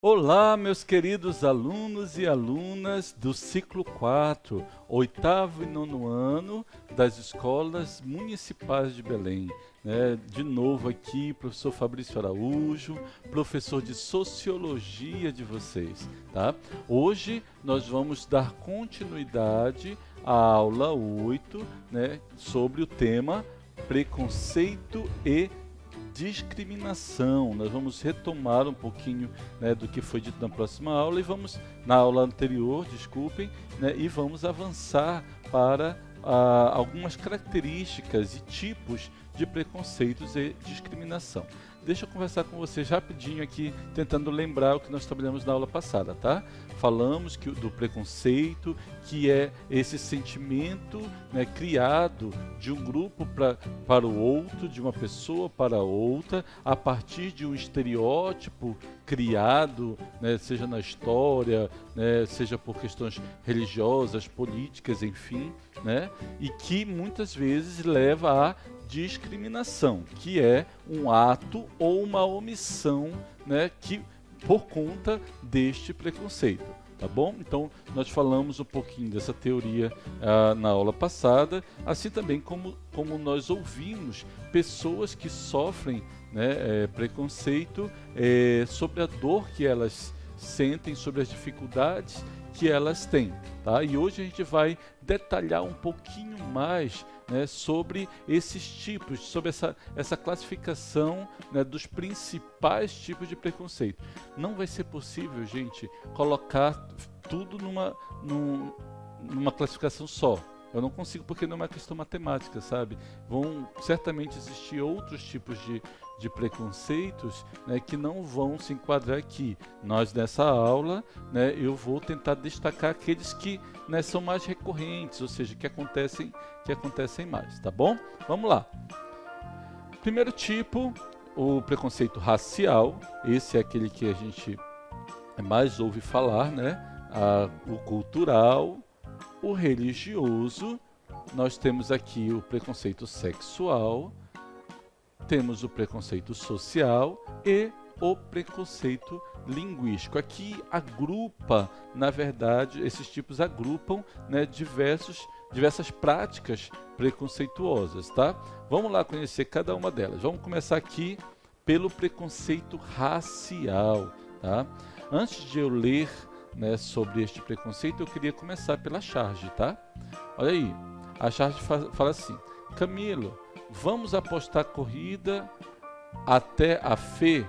Olá, meus queridos alunos e alunas do ciclo 4, oitavo e nono ano das escolas municipais de Belém. De novo aqui, professor Fabrício Araújo, professor de Sociologia de vocês. Tá? Hoje nós vamos dar continuidade à aula 8, sobre o tema preconceito e discriminação. Nós vamos retomar um pouquinho, do que foi dito na próxima aula e vamos, na aula anterior, desculpem, e vamos avançar para algumas características e tipos de preconceitos e discriminação. Deixa eu conversar com vocês rapidinho aqui, tentando lembrar o que nós trabalhamos na aula passada, tá? Falamos do preconceito, que é esse sentimento, criado de um grupo para o outro, de uma pessoa para outra, a partir de um estereótipo criado, seja na história, seja por questões religiosas, políticas, enfim, e que muitas vezes leva à discriminação, que é um ato ou uma omissão, que por conta deste preconceito. Tá bom? Então, nós falamos um pouquinho dessa teoria na aula passada, assim também como nós ouvimos pessoas que sofrem preconceito sobre a dor que elas sentem, sobre as dificuldades que elas têm. Tá? E hoje a gente vai detalhar um pouquinho mais sobre esses tipos, sobre essa classificação dos principais tipos de preconceito. Não vai ser possível, gente, colocar tudo numa classificação só. Eu não consigo porque não é uma questão matemática, sabe? Vão certamente existir outros tipos de preconceitos que não vão se enquadrar aqui. Nós, nessa aula, eu vou tentar destacar aqueles que são mais recorrentes, ou seja, que acontecem mais, tá bom? Vamos lá. Primeiro tipo, o preconceito racial. Esse é aquele que a gente mais ouve falar, o cultural, o religioso. Nós temos aqui o preconceito sexual, temos o preconceito social e o preconceito linguístico. Aqui agrupa, na verdade, esses tipos agrupam diversas práticas preconceituosas, tá? Vamos lá conhecer cada uma delas. Vamos começar aqui pelo preconceito racial, tá? Antes de eu ler sobre este preconceito, eu queria começar pela charge, tá? Olha aí, a charge fala assim: Camilo, vamos apostar corrida até a Fê?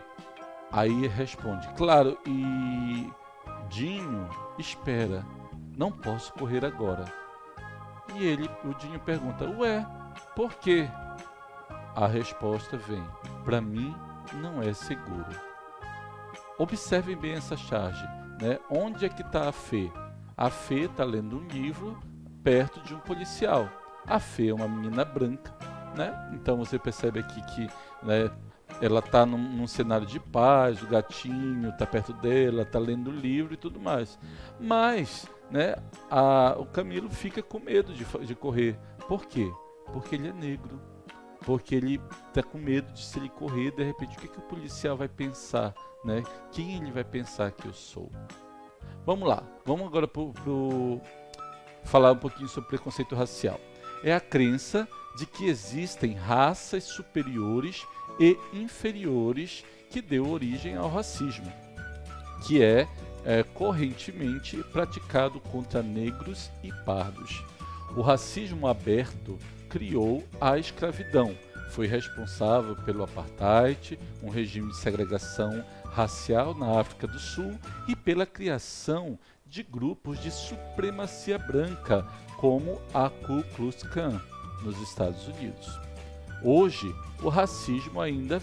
Aí responde: claro. E Dinho, espera, não posso correr agora. E o Dinho pergunta: ué, por quê? A resposta vem: para mim não é seguro. Observem bem essa charge, Onde é que está a Fê? A Fê está lendo um livro perto de um policial. A Fê é uma menina branca, Então você percebe aqui que ela está num cenário de paz, o gatinho está perto dela, está lendo o livro e tudo mais. Mas o Camilo fica com medo de correr. Por quê? Porque ele é negro. Porque ele está com medo de, se ele correr, de repente, o que o policial vai pensar? Quem ele vai pensar que eu sou? Vamos lá, vamos agora falar um pouquinho sobre preconceito racial. É a crença de que existem raças superiores e inferiores que deu origem ao racismo, que é correntemente praticado contra negros e pardos. O racismo aberto criou a escravidão, foi responsável pelo apartheid, um regime de segregação racial na África do Sul, e pela criação de grupos de supremacia branca, como a Ku Klux Klan, nos Estados Unidos. Hoje, o racismo ainda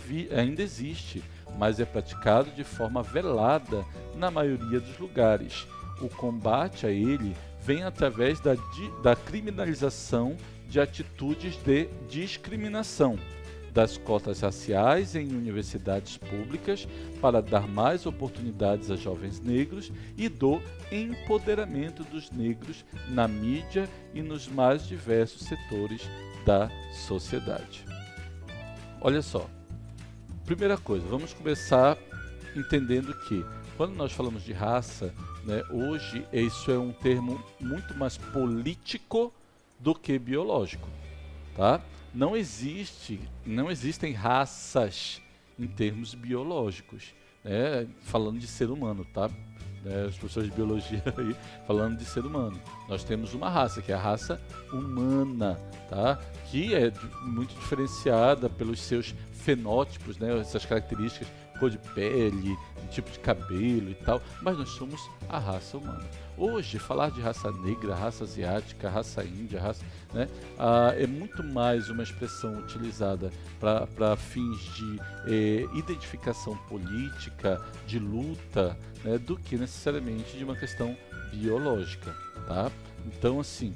existe, mas é praticado de forma velada na maioria dos lugares. O combate a ele vem através da criminalização de atitudes de discriminação, das cotas raciais em universidades públicas para dar mais oportunidades a jovens negros e do empoderamento dos negros na mídia e nos mais diversos setores da sociedade. Olha só, primeira coisa, vamos começar entendendo que quando nós falamos de raça, né, hoje isso é um termo muito mais político do que biológico, tá? Não existem raças em termos biológicos, né? Falando de ser humano, tá? Os professores de biologia aí falando de ser humano. Nós temos uma raça, que é a raça humana, tá? Que é muito diferenciada pelos seus fenótipos, né? Essas características, cor de pele, tipo de cabelo e tal, mas nós somos a raça humana. Hoje, falar de raça negra, raça asiática, raça índia, né, é muito mais uma expressão utilizada para fins de identificação política, de luta, né, do que necessariamente de uma questão biológica, tá? Então, assim,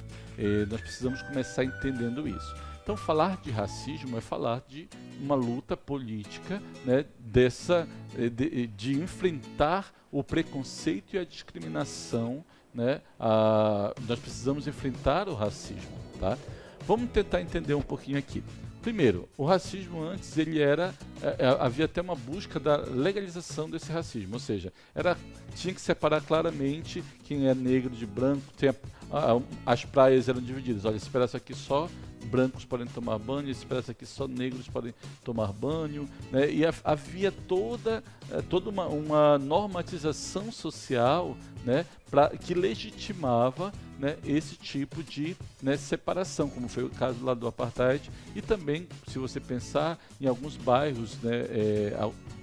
nós precisamos começar entendendo isso. Então, falar de racismo é falar de uma luta política, né, de enfrentar o preconceito e a discriminação, né, nós precisamos enfrentar o racismo, tá? Vamos tentar entender um pouquinho aqui. Primeiro, o racismo antes havia até uma busca da legalização desse racismo, ou seja, tinha que separar claramente quem é negro de branco. As praias eram divididas. Olha, esse pedaço aqui só brancos podem tomar banho, esse pedaço aqui só negros podem tomar banho, né? E havia toda uma normatização social, né, que legitimava, né, esse tipo de, né, separação, como foi o caso lá do apartheid. E também, se você pensar em alguns bairros, né,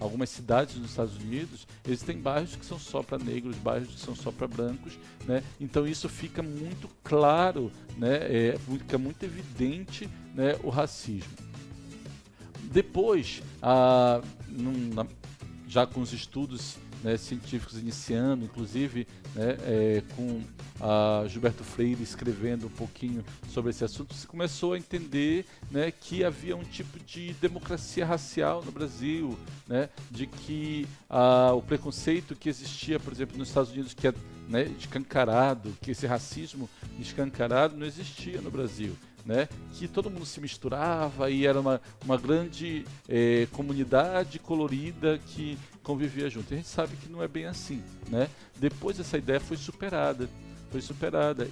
algumas cidades nos Estados Unidos, existem bairros que são só para negros, bairros que são só para brancos, né? Então isso fica muito claro, né, fica muito evidente, né, o racismo. Depois, já com os estudos, né, científicos iniciando, inclusive, né, com Gilberto Freire escrevendo um pouquinho sobre esse assunto, se começou a entender, né, que havia um tipo de democracia racial no Brasil, né, de que o preconceito que existia, por exemplo, nos Estados Unidos, que é, né, escancarado, que esse racismo escancarado não existia no Brasil. Né, que todo mundo se misturava e era uma grande comunidade colorida que convivia junto. E a gente sabe que não é bem assim, né? Depois essa ideia foi superada.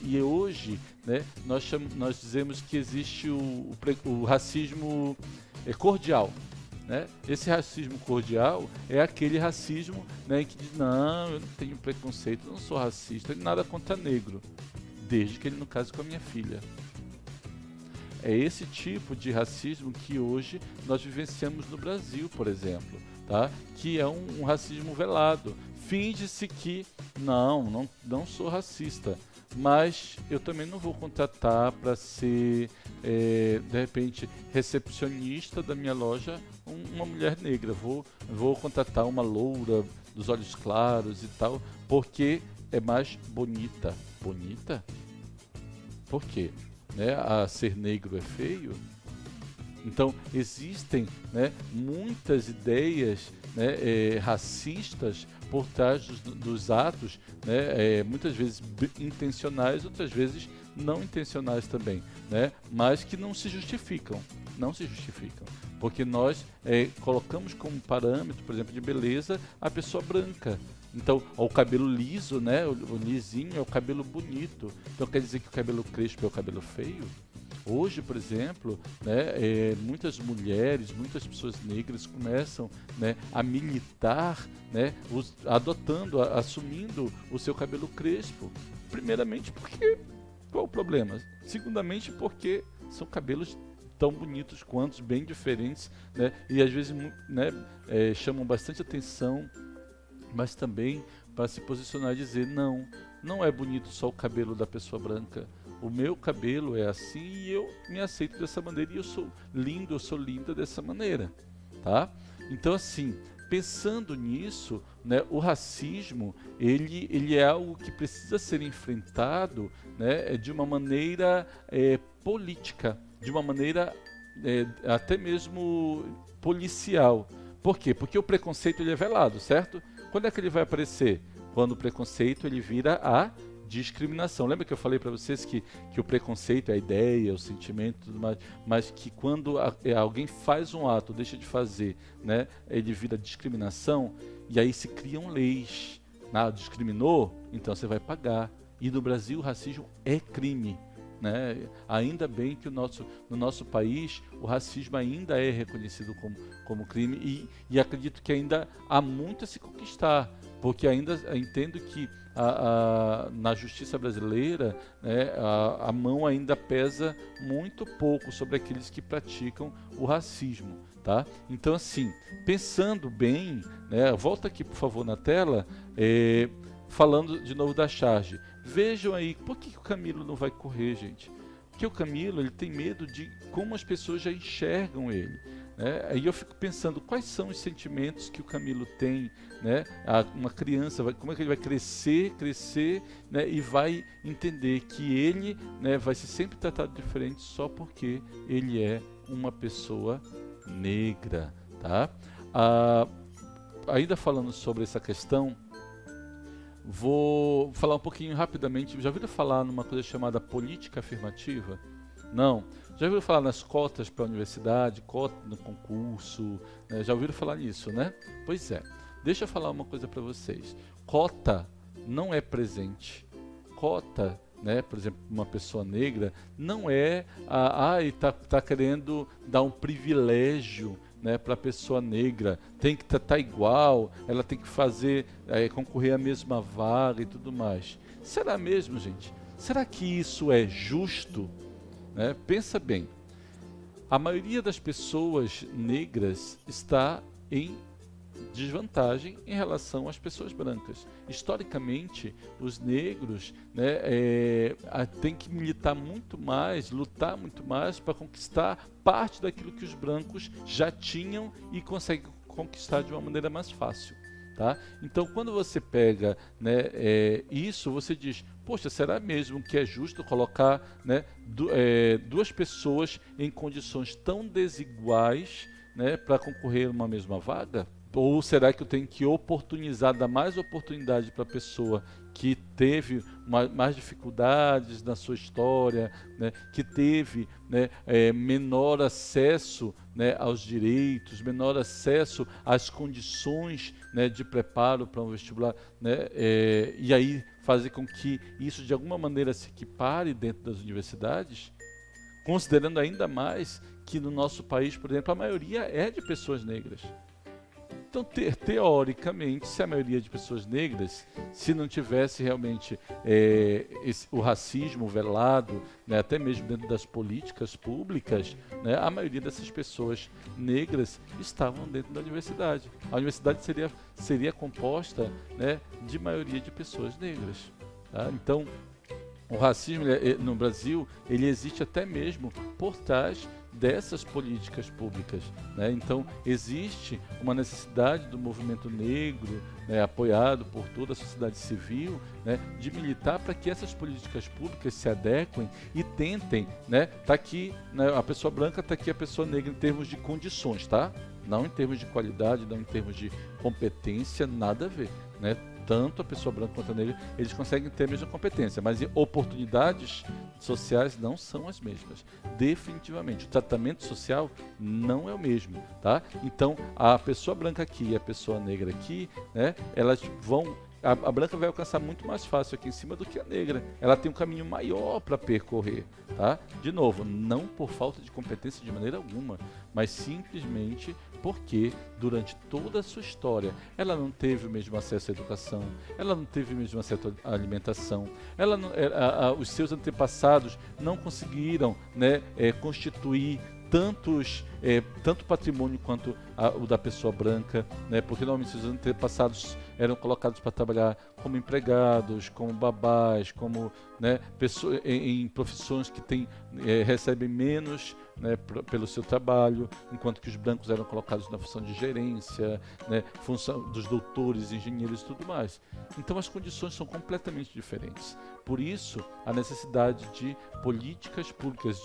E hoje, né, nós dizemos que existe o racismo cordial. Né? Esse racismo cordial é aquele racismo, né, que diz: não, eu não tenho preconceito, eu não sou racista, nada contra negro, desde que ele não case com a minha filha. É esse tipo de racismo que hoje nós vivenciamos no Brasil, por exemplo, tá? Que é um racismo velado. Finge-se que não sou racista, mas eu também não vou contratar para ser, de repente, recepcionista da minha loja uma mulher negra. Vou contratar uma loura dos olhos claros e tal, porque é mais bonita. Bonita? Por quê? Né, a ser negro é feio? Então existem, né, muitas ideias, né, racistas por trás dos atos, né, muitas vezes intencionais, outras vezes não intencionais também, né, mas que não se justificam, porque nós colocamos como parâmetro, por exemplo, de beleza a pessoa branca. Então, o cabelo liso, né, o lisinho é o cabelo bonito. Então quer dizer que o cabelo crespo é o cabelo feio? Hoje, por exemplo, né, muitas mulheres, muitas pessoas negras começam, né, a militar, né, assumindo o seu cabelo crespo. Primeiramente porque, qual o problema? Segundamente porque são cabelos tão bonitos quanto, bem diferentes, né, e às vezes, né, chamam bastante atenção, mas também para se posicionar e dizer: não é bonito só o cabelo da pessoa branca, o meu cabelo é assim e eu me aceito dessa maneira, e eu sou lindo, eu sou linda dessa maneira, tá? Então, assim, pensando nisso, né, o racismo ele é algo que precisa ser enfrentado, né, de uma maneira política, de uma maneira até mesmo policial. Por quê? Porque o preconceito ele é velado, certo? Quando é que ele vai aparecer? Quando o preconceito ele vira a discriminação. Lembra que eu falei para vocês que o preconceito é a ideia, o sentimento, tudo mais, mas que quando alguém faz um ato, deixa de fazer, né, ele vira discriminação, e aí se criam leis. discriminou, então você vai pagar. E no Brasil o racismo é crime. Né? Ainda bem que no nosso país o racismo ainda é reconhecido como crime e acredito que ainda há muito a se conquistar, porque ainda entendo que na justiça brasileira, né, a mão ainda pesa muito pouco sobre aqueles que praticam o racismo. Tá? Então, assim, pensando bem, né, volta aqui por favor na tela, falando de novo da charge. Vejam aí, por que o Camilo não vai correr, gente? Porque o Camilo, ele tem medo de como as pessoas já enxergam ele. Né? Aí eu fico pensando, quais são os sentimentos que o Camilo tem, né? Uma criança, como é que ele vai crescer, né? E vai entender que ele, né, vai ser sempre tratado diferente só porque ele é uma pessoa negra. Tá? Ainda falando sobre essa questão, vou falar um pouquinho rapidamente. Já ouviram falar numa coisa chamada política afirmativa? Não. Já ouviram falar nas cotas para a universidade, cota no concurso? Né? Já ouviram falar nisso, né? Pois é. Deixa eu falar uma coisa para vocês. Cota não é presente. Cota, né, por exemplo, uma pessoa negra, não é tá querendo dar um privilégio, né, para a pessoa negra, tem que tratar igual, ela tem que fazer, concorrer à mesma vaga e tudo mais. Será mesmo, gente? Será que isso é justo? Né? Pensa bem, a maioria das pessoas negras está em desvantagem em relação às pessoas brancas. Historicamente, os negros, né, têm que militar muito mais, lutar muito mais para conquistar parte daquilo que os brancos já tinham e conseguem conquistar de uma maneira mais fácil. Tá? Então, quando você pega, né, isso, você diz, poxa, será mesmo que é justo colocar, né, duas pessoas em condições tão desiguais, né, para concorrer a uma mesma vaga? Ou será que eu tenho que oportunizar, dar mais oportunidade para a pessoa que teve mais dificuldades na sua história, né, que teve, né, menor acesso, né, aos direitos, menor acesso às condições, né, de preparo para um vestibular, né, e aí fazer com que isso de alguma maneira se equipare dentro das universidades, considerando ainda mais que no nosso país, por exemplo, a maioria é de pessoas negras. Então, teoricamente, se a maioria de pessoas negras, se não tivesse realmente o racismo velado, né, até mesmo dentro das políticas públicas, né, a maioria dessas pessoas negras estavam dentro da universidade. A universidade seria composta, né, de maioria de pessoas negras. Tá? Então, o racismo no Brasil, ele existe até mesmo por trás dessas políticas públicas. Né? Então, existe uma necessidade do movimento negro, né, apoiado por toda a sociedade civil, né, de militar para que essas políticas públicas se adequem e tentem, né, tá aqui, né, a pessoa branca, está aqui a pessoa negra em termos de condições, tá? Não em termos de qualidade, não em termos de competência, nada a ver. Né? Tanto a pessoa branca quanto a negra, eles conseguem ter a mesma competência, mas oportunidades sociais não são as mesmas. Definitivamente, o tratamento social não é o mesmo, tá? Então, a pessoa branca aqui e a pessoa negra aqui, né, elas vão... A branca vai alcançar muito mais fácil aqui em cima do que a negra. Ela tem um caminho maior para percorrer, tá? De novo, não por falta de competência de maneira alguma, mas simplesmente porque durante toda a sua história ela não teve o mesmo acesso à educação, ela não teve o mesmo acesso à alimentação, os seus antepassados não conseguiram, né, constituir tanto patrimônio quanto o da pessoa branca, né? Porque normalmente os antepassados eram colocados para trabalhar como empregados, como babás, como, né, em profissões que recebem menos, né, pelo seu trabalho, enquanto que os brancos eram colocados na função de gerência, né, função dos doutores, engenheiros e tudo mais. Então as condições são completamente diferentes. Por isso, a necessidade de políticas públicas,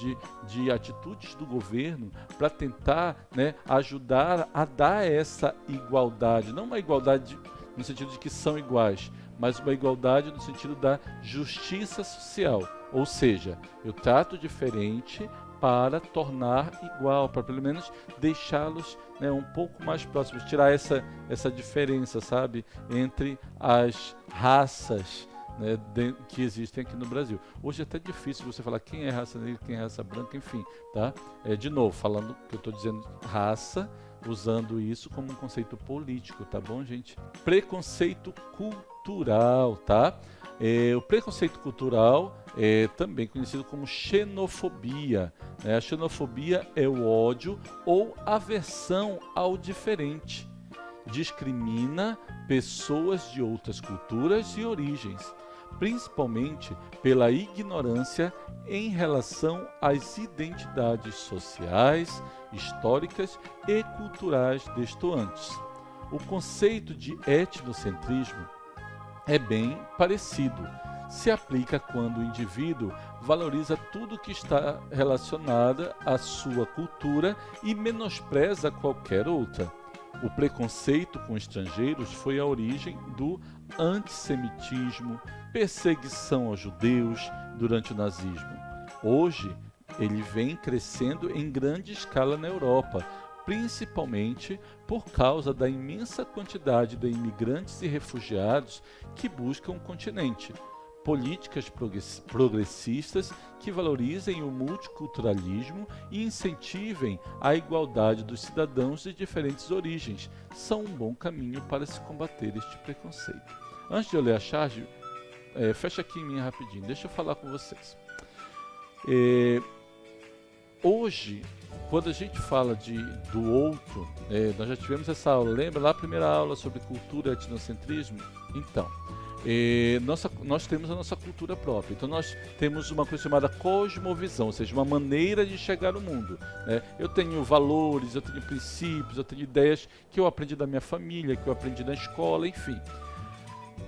de atitudes do governo para tentar, né, ajudar a dar essa igualdade, não uma igualdade no sentido de que são iguais, mas uma igualdade no sentido da justiça social. Ou seja, eu trato diferente para tornar igual, para pelo menos deixá-los, né, um pouco mais próximos, tirar essa diferença, sabe, entre as raças, né, que existem aqui no Brasil. Hoje é até difícil você falar quem é raça negra, quem é raça branca, enfim, tá? De novo, falando que eu estou dizendo raça, usando isso como um conceito político, tá bom, gente? Preconceito cultural, tá? O preconceito cultural é também conhecido como xenofobia, né? A xenofobia é o ódio ou aversão ao diferente. Discrimina pessoas de outras culturas e origens, principalmente pela ignorância em relação às identidades sociais, históricas e culturais destoantes. O conceito de etnocentrismo é bem parecido. Se aplica quando o indivíduo valoriza tudo que está relacionado à sua cultura e menospreza qualquer outra. O preconceito com estrangeiros foi a origem do antissemitismo, perseguição aos judeus durante o nazismo. Hoje, ele vem crescendo em grande escala na Europa, principalmente por causa da imensa quantidade de imigrantes e refugiados que buscam o continente. Políticas progressistas que valorizem o multiculturalismo e incentivem a igualdade dos cidadãos de diferentes origens são um bom caminho para se combater este preconceito. Antes de eu ler a charge, fecha aqui em mim rapidinho, deixa eu falar com vocês. Hoje, quando a gente fala do outro, nós já tivemos essa aula, lembra lá a primeira aula sobre cultura e etnocentrismo? Então, nós temos a nossa cultura própria, então nós temos uma coisa chamada cosmovisão, ou seja, uma maneira de enxergar o mundo, né? Eu tenho valores, eu tenho princípios, eu tenho ideias que eu aprendi da minha família, que eu aprendi na escola, enfim.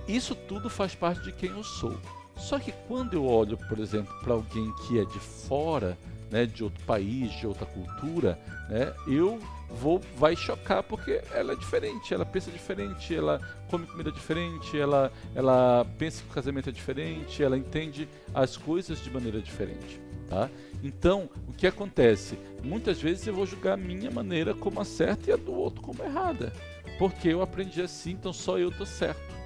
Isso tudo faz parte de quem eu sou. Só que quando eu olho, por exemplo, para alguém que é de fora, né, de outro país, de outra cultura, né, vai chocar porque ela é diferente, ela pensa diferente, ela come comida diferente, ela pensa que o casamento é diferente, ela entende as coisas de maneira diferente, tá? Então, o que acontece? Muitas vezes eu vou julgar a minha maneira como a certa e a do outro como errada, porque eu aprendi assim, então só eu estou certo.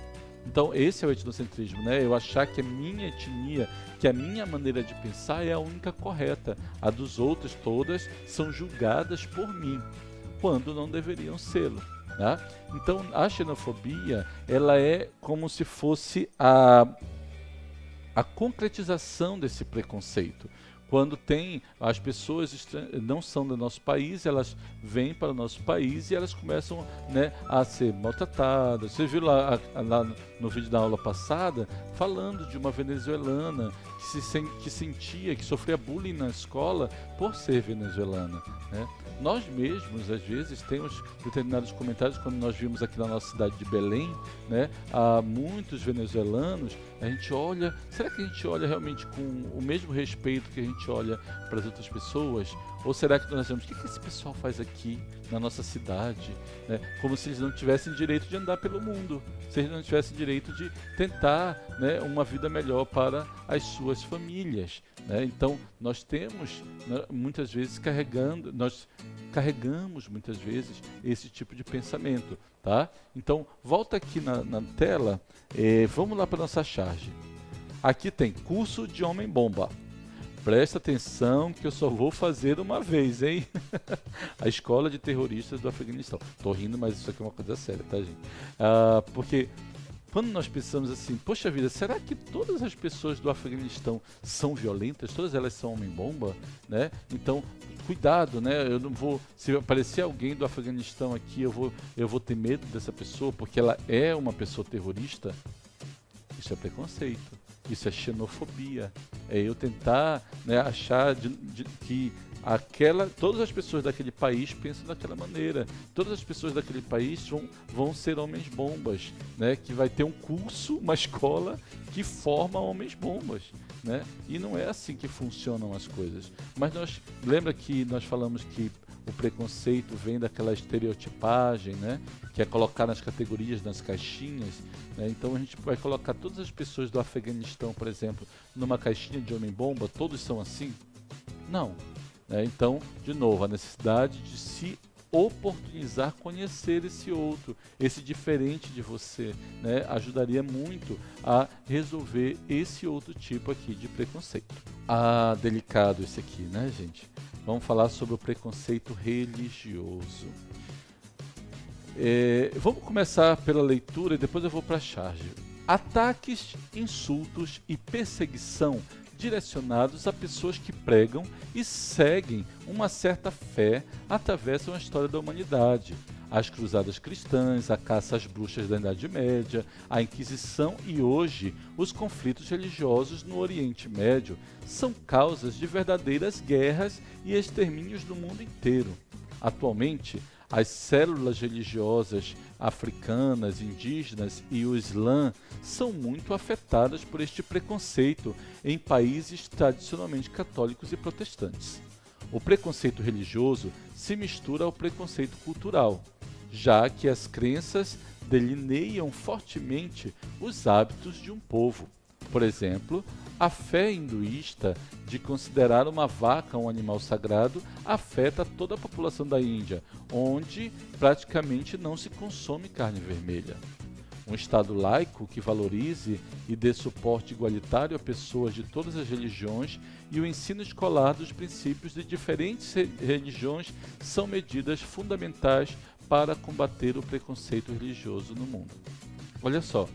Então esse é o etnocentrismo, né? Eu achar que a minha etnia, que a minha maneira de pensar é a única correta, a dos outros todas são julgadas por mim, quando não deveriam sê-lo, tá? Então a xenofobia, ela é como se fosse a concretização desse preconceito. Quando as pessoas não são do nosso país, elas vêm para o nosso país e elas começam, né, a ser maltratadas. Você viu lá no vídeo da aula passada, falando de uma venezuelana que sofria bullying na escola por ser venezuelana, né? Nós mesmos, às vezes, temos determinados comentários, quando nós vimos aqui na nossa cidade de Belém, né, há muitos venezuelanos, a gente olha, será que a gente olha realmente com o mesmo respeito que a gente olha para as outras pessoas? Ou será que nós achamos, o que esse pessoal faz aqui na nossa cidade? Né? Como se eles não tivessem direito de andar pelo mundo, se eles não tivessem direito de tentar, né, uma vida melhor para as suas famílias, né? Então, nós temos, né, muitas vezes, nós carregamos muitas vezes esse tipo de pensamento, tá? Então, volta aqui na tela, vamos lá para nossa charge. Aqui tem curso de homem-bomba. Presta atenção que eu só vou fazer uma vez, hein? A escola de terroristas do Afeganistão. Tô rindo, mas isso aqui é uma coisa séria, tá, gente? Porque quando nós pensamos assim, poxa vida, será que todas as pessoas do Afeganistão são violentas? Todas elas são homem-bomba, né? Então, cuidado, né? Eu não vou, se aparecer alguém do Afeganistão aqui, eu vou ter medo dessa pessoa porque ela é uma pessoa terrorista. Isso é preconceito. Isso é xenofobia. É eu tentar, né, achar que todas as pessoas daquele país pensam daquela maneira. Todas as pessoas daquele país vão ser homens-bombas, né? Que vai ter um curso, uma escola que forma homens-bombas, né? E não é assim que funcionam as coisas. Mas lembra que nós falamos que o preconceito vem daquela estereotipagem, né? Que é colocar nas categorias, nas caixinhas, né? Então a gente vai colocar todas as pessoas do Afeganistão, por exemplo, numa caixinha de homem-bomba, todos são assim? Não. né? Então, de novo, a necessidade de se oportunizar, conhecer esse outro, esse diferente de você, né? Ajudaria muito a resolver esse outro tipo aqui de preconceito. Ah, delicado esse aqui, né, gente? Vamos falar sobre o preconceito religioso. Vamos começar pela leitura e depois eu vou para a charge. Ataques, insultos e perseguição direcionados a pessoas que pregam e seguem uma certa fé atravessam a história da humanidade. As cruzadas cristãs, a caça às bruxas da Idade Média, a Inquisição e hoje os conflitos religiosos no Oriente Médio são causas de verdadeiras guerras e extermínios no mundo inteiro. Atualmente, as células religiosas africanas, indígenas e o Islã são muito afetadas por este preconceito em países tradicionalmente católicos e protestantes. O preconceito religioso se mistura ao preconceito cultural, já que as crenças delineiam fortemente os hábitos de um povo. Por exemplo, a fé hinduísta de considerar uma vaca um animal sagrado afeta toda a população da Índia, onde praticamente não se consome carne vermelha. Um Estado laico que valorize e dê suporte igualitário a pessoas de todas as religiões e o ensino escolar dos princípios de diferentes religiões são medidas fundamentais para combater o preconceito religioso no mundo. Olha só,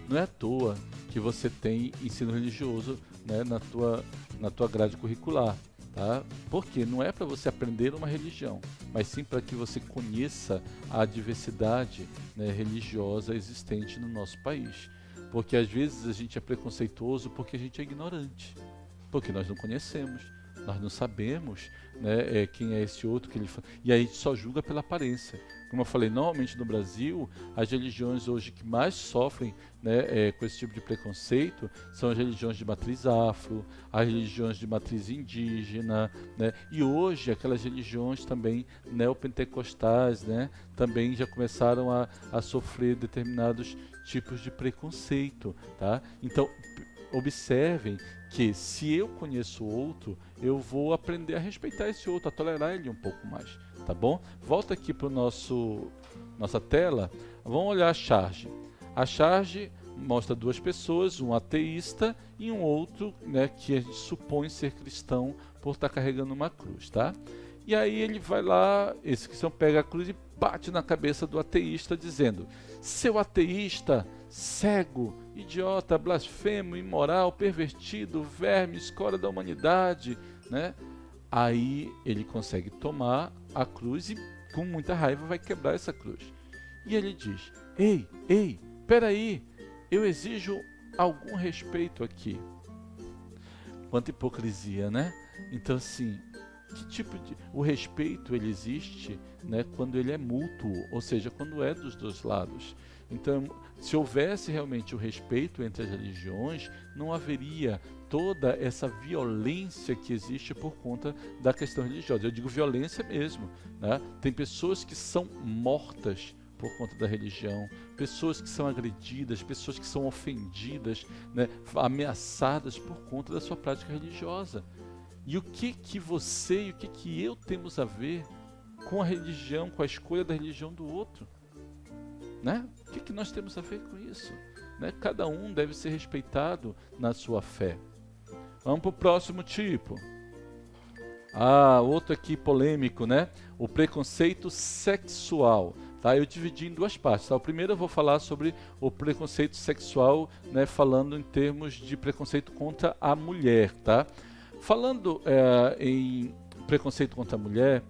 não é à toa que você tem ensino religioso, né, na tua grade curricular, tá? Porque não é para você aprender uma religião, mas sim para que você conheça a diversidade, né, religiosa existente no nosso país. Porque às vezes a gente é preconceituoso porque a gente é ignorante, porque nós não conhecemos, nós não sabemos, né, quem é esse outro que ele fala, e aí a gente só julga pela aparência. Como eu falei, normalmente no Brasil, as religiões hoje que mais sofrem, né, com esse tipo de preconceito são as religiões de matriz afro, as religiões de matriz indígena, né, e hoje aquelas religiões também neopentecostais, né, também já começaram a sofrer determinados tipos de preconceito. Tá? Então, observem que se eu conheço o outro, eu vou aprender a respeitar esse outro, a tolerar ele um pouco mais, tá bom? Volta aqui para nossa tela, vamos olhar a charge. A charge mostra duas pessoas, um ateísta e um outro, né, que a gente supõe ser cristão por estar carregando uma cruz, tá? E aí ele vai lá, esse cristão pega a cruz e bate na cabeça do ateísta dizendo: seu ateísta, cego, idiota, blasfemo, imoral, pervertido, verme, escória da humanidade, né? Aí ele consegue tomar a cruz e com muita raiva vai quebrar essa cruz. E ele diz: ei, peraí, eu exijo algum respeito aqui. Quanta hipocrisia, né? Então assim, que tipo de... O respeito ele existe, né, quando ele é mútuo, ou seja, quando é dos dois lados. Então, se houvesse realmente o respeito entre as religiões, não haveria toda essa violência que existe por conta da questão religiosa. Eu digo violência mesmo, né? Tem pessoas que são mortas por conta da religião, pessoas que são agredidas, pessoas que são ofendidas, né, ameaçadas por conta da sua prática religiosa. E o que você e o que eu temos a ver com a religião, com a escolha da religião do outro? Né? O que nós temos a ver com isso? Né? Cada um deve ser respeitado na sua fé. Vamos para o próximo tipo. Outro aqui polêmico, né? O preconceito sexual. Tá? Eu dividi em duas partes. Tá? O primeiro eu vou falar sobre o preconceito sexual, né, falando em termos de preconceito contra a mulher. Tá? Falando em preconceito contra a mulher,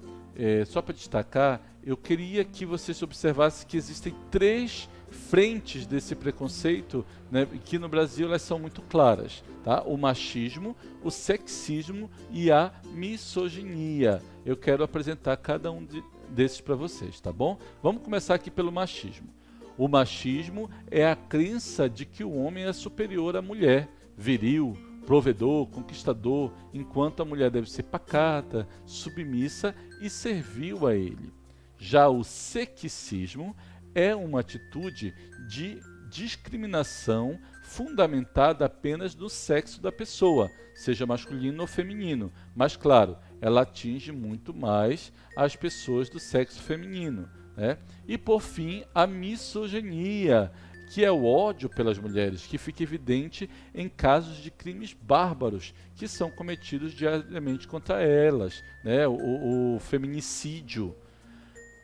só para destacar, eu queria que vocês observassem que existem três frentes desse preconceito, né, que no Brasil elas são muito claras. Tá? O machismo, o sexismo e a misoginia. Eu quero apresentar cada um desses para vocês, tá bom? Vamos começar aqui pelo machismo. O machismo é a crença de que o homem é superior à mulher, viril, provedor, conquistador, enquanto a mulher deve ser pacata, submissa e servil a ele. Já o sexismo é uma atitude de discriminação fundamentada apenas no sexo da pessoa, seja masculino ou feminino. Mas, claro, ela atinge muito mais as pessoas do sexo feminino, né? E, por fim, a misoginia, que é o ódio pelas mulheres, que fica evidente em casos de crimes bárbaros que são cometidos diariamente contra elas, né? O feminicídio.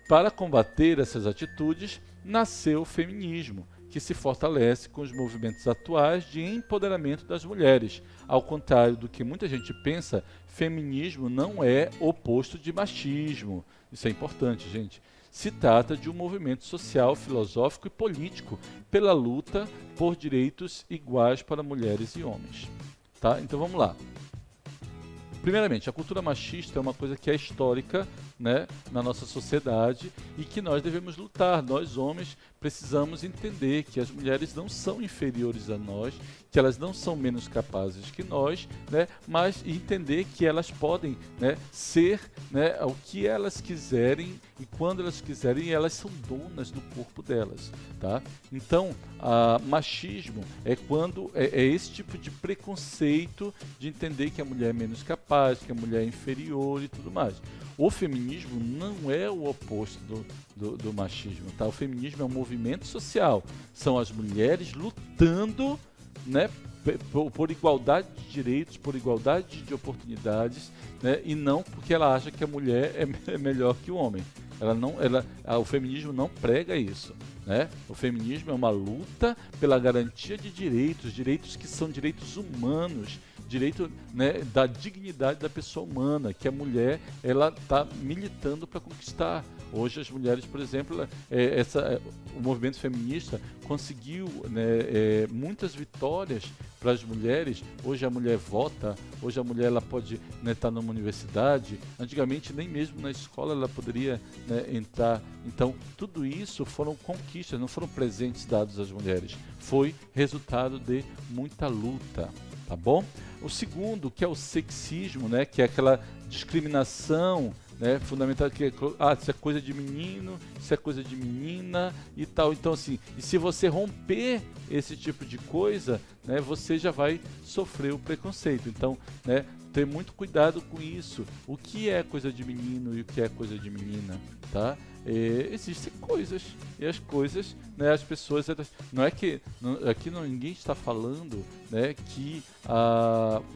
Para combater essas atitudes, nasceu o feminismo, que se fortalece com os movimentos atuais de empoderamento das mulheres. Ao contrário do que muita gente pensa, feminismo não é oposto de machismo. Isso é importante, gente. Se trata de um movimento social, filosófico e político pela luta por direitos iguais para mulheres e homens. Tá? Então vamos lá. Primeiramente, a cultura machista é uma coisa que é histórica, né, na nossa sociedade e que nós devemos lutar. Nós, homens, precisamos entender que as mulheres não são inferiores a nós, que elas não são menos capazes que nós, né, mas entender que elas podem, né, ser, né, o que elas quiserem e quando elas quiserem, elas são donas do corpo delas. Tá? Então, machismo é quando é esse tipo de preconceito de entender que a mulher é menos capaz, que a mulher é inferior e tudo mais. O feminismo não é o oposto do machismo, tá? O feminismo é um movimento social. São as mulheres lutando, né, por igualdade de direitos, por igualdade de oportunidades, né, e não porque ela acha que a mulher é melhor que o homem. O feminismo não prega isso, né? O feminismo é uma luta pela garantia de direitos, direitos que são direitos humanos, direito, né, da dignidade da pessoa humana, que a mulher ela está militando para conquistar. Hoje as mulheres, por exemplo, o movimento feminista conseguiu, né, muitas vitórias para as mulheres. Hoje a mulher vota, hoje a mulher ela pode, né, estar numa universidade. Antigamente nem mesmo na escola ela poderia, né, entrar. Então tudo isso foram conquistas, não foram presentes dados às mulheres. Foi resultado de muita luta. Tá bom? O segundo, que é o sexismo, né, que é aquela discriminação, né, fundamental, que isso é coisa de menino, isso é coisa de menina e tal. Então, assim, e se você romper esse tipo de coisa, né, você já vai sofrer o preconceito. Então, né, ter muito cuidado com isso. O que é coisa de menino e o que é coisa de menina, tá? Existem coisas, e as coisas, né, as pessoas, não é que aqui ninguém está falando, né, que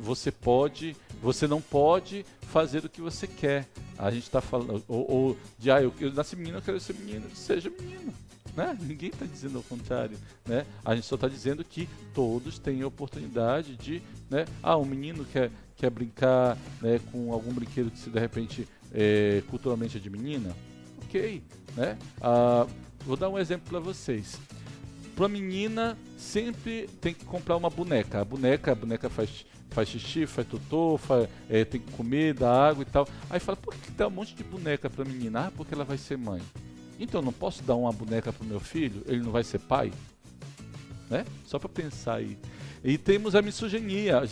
você não pode fazer o que você quer. A gente está falando, eu nasci menino, eu quero ser menino, seja menino, né? Ninguém está dizendo ao contrário, né? A gente só está dizendo que todos têm a oportunidade de, né, um menino quer brincar, né, com algum brinquedo que se de repente culturalmente é de menina. Ok, né? Vou dar um exemplo para vocês. Para menina sempre tem que comprar uma boneca. A boneca faz xixi, faz totô, tem que comer, dá água e tal. Aí fala, por que dá um monte de boneca para menina? Porque ela vai ser mãe. Então não posso dar uma boneca para o meu filho? Ele não vai ser pai? Né? Só para pensar aí. E temos a misoginia,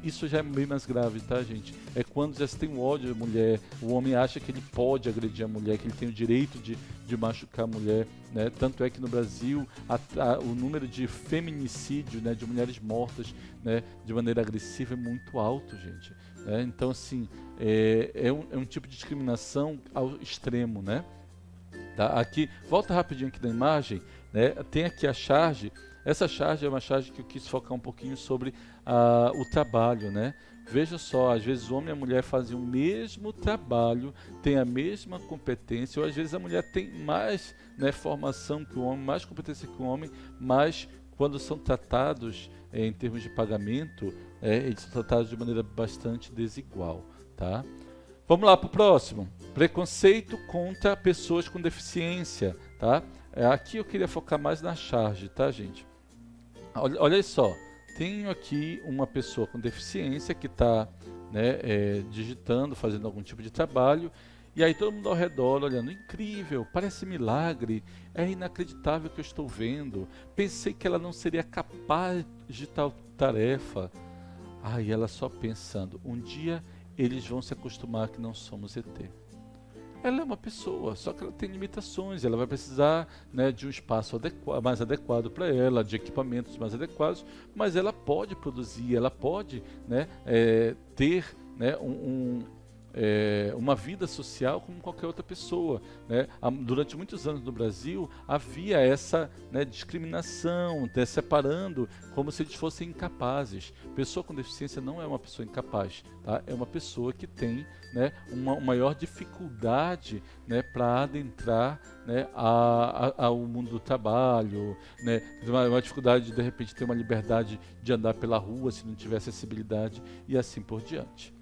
isso já é bem mais grave, tá, gente? É quando já se tem um ódio à mulher, o homem acha que ele pode agredir a mulher, que ele tem o direito de machucar a mulher, né? Tanto é que no Brasil o número de feminicídio, né, de mulheres mortas, né, de maneira agressiva é muito alto, gente. Né? Então, assim, é um tipo de discriminação ao extremo, né? Tá? Aqui, volta rapidinho aqui da imagem, né? Tem aqui a charge. Essa charge é uma charge que eu quis focar um pouquinho sobre o trabalho, né? Veja só, às vezes o homem e a mulher fazem o mesmo trabalho, têm a mesma competência, ou às vezes a mulher tem mais, né, formação que o homem, mais competência que o homem, mas quando são tratados em termos de pagamento, eles são tratados de maneira bastante desigual, tá? Vamos lá para o próximo. Preconceito contra pessoas com deficiência, tá? Aqui eu queria focar mais na charge, tá, gente? Olha só, tenho aqui uma pessoa com deficiência que está, né, digitando, fazendo algum tipo de trabalho, e aí todo mundo ao redor olhando, incrível, parece milagre, é inacreditável o que eu estou vendo, pensei que ela não seria capaz de tal tarefa. Aí ela só pensando, um dia eles vão se acostumar que não somos ET. ela é uma pessoa, só que ela tem limitações, ela vai precisar, né, de um espaço mais adequado para ela, de equipamentos mais adequados, mas ela pode produzir, ela pode, né, ter, né, uma vida social como qualquer outra pessoa, né? Durante muitos anos no Brasil havia essa, né, discriminação, separando como se eles fossem incapazes. Pessoa com deficiência não é uma pessoa incapaz, tá? É uma pessoa que tem, né, uma maior dificuldade, né, para adentrar, né, ao mundo do trabalho, né, uma dificuldade de repente ter uma liberdade de andar pela rua se não tiver acessibilidade e assim por diante.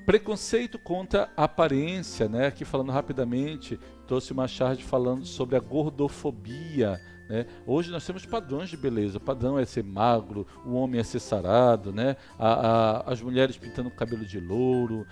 Preconceito contra a aparência, né? Aqui falando rapidamente, trouxe uma charge falando sobre a gordofobia, né? Hoje nós temos padrões de beleza, o padrão é ser magro, o homem é ser sarado, né? As mulheres pintando cabelo de louro,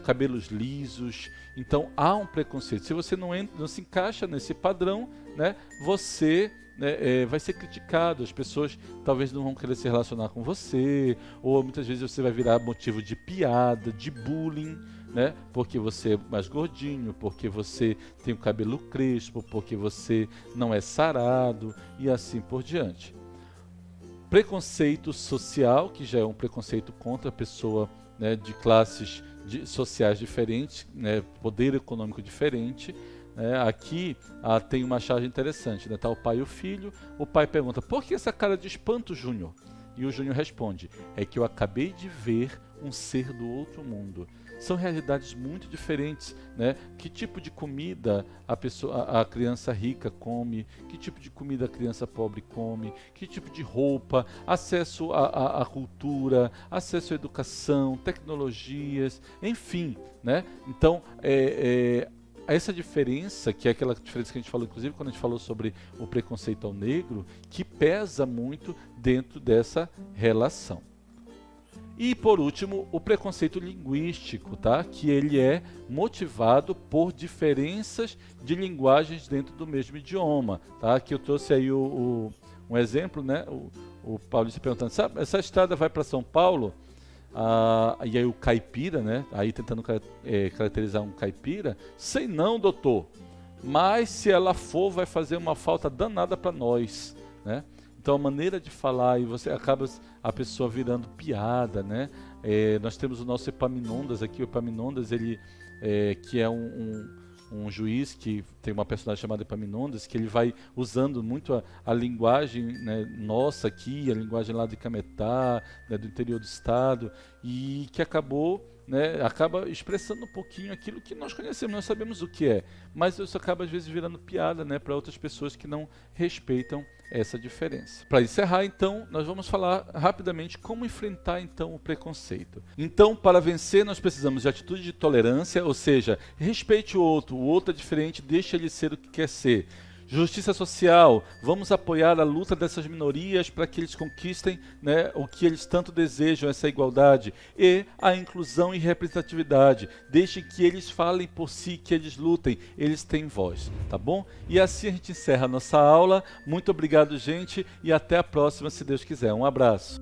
cabelos lisos, então há um preconceito. Se você não se encaixa nesse padrão, né, você, né, vai ser criticado, as pessoas talvez não vão querer se relacionar com você, ou muitas vezes você vai virar motivo de piada, de bullying, né, porque você é mais gordinho, porque você tem o cabelo crespo, porque você não é sarado e assim por diante. Preconceito social, que já é um preconceito contra a pessoa, né, de classes sociais diferentes, né, poder econômico diferente. Aqui tem uma charge interessante, né? Tá o pai e o filho. O pai pergunta: por que essa cara de espanto, Júnior? E o Júnior responde: é que eu acabei de ver um ser do outro mundo. São realidades muito diferentes, né? Que tipo de comida a criança rica come, que tipo de comida a criança pobre come, que tipo de roupa, acesso à cultura, acesso à educação, tecnologias, enfim, né? Então, essa diferença, que é aquela diferença que a gente falou, inclusive, quando a gente falou sobre o preconceito ao negro, que pesa muito dentro dessa relação. E, por último, o preconceito linguístico, tá? Que ele é motivado por diferenças de linguagens dentro do mesmo idioma. Tá? Aqui eu trouxe aí um exemplo, né? O Paulista perguntando: sabe, essa estrada vai para São Paulo? E aí o caipira, né? Aí tentando caracterizar um caipira: sei não, doutor, mas se ela for vai fazer uma falta danada para nós, né? Então a maneira de falar, e você acaba a pessoa virando piada, né? Nós temos o nosso Epaminondas aqui, o Epaminondas, ele que é um juiz que tem uma personagem chamada Epaminondas, que ele vai usando muito a linguagem, né, nossa aqui, a linguagem lá de Cametá, né, do interior do estado, e que acaba expressando um pouquinho aquilo que nós conhecemos, nós sabemos o que é, mas isso acaba às vezes virando piada, né, para outras pessoas que não respeitam essa diferença. Para encerrar, então, nós vamos falar rapidamente como enfrentar então o preconceito. Então, para vencer, nós precisamos de atitude de tolerância, ou seja, respeite o outro é diferente, deixe ele ser o que quer ser. Justiça social, vamos apoiar a luta dessas minorias para que eles conquistem, né, o que eles tanto desejam, essa igualdade. E a inclusão e representatividade, deixem que eles falem por si, que eles lutem, eles têm voz, tá bom? E assim a gente encerra a nossa aula. Muito obrigado, gente, e até a próxima, se Deus quiser. Um abraço.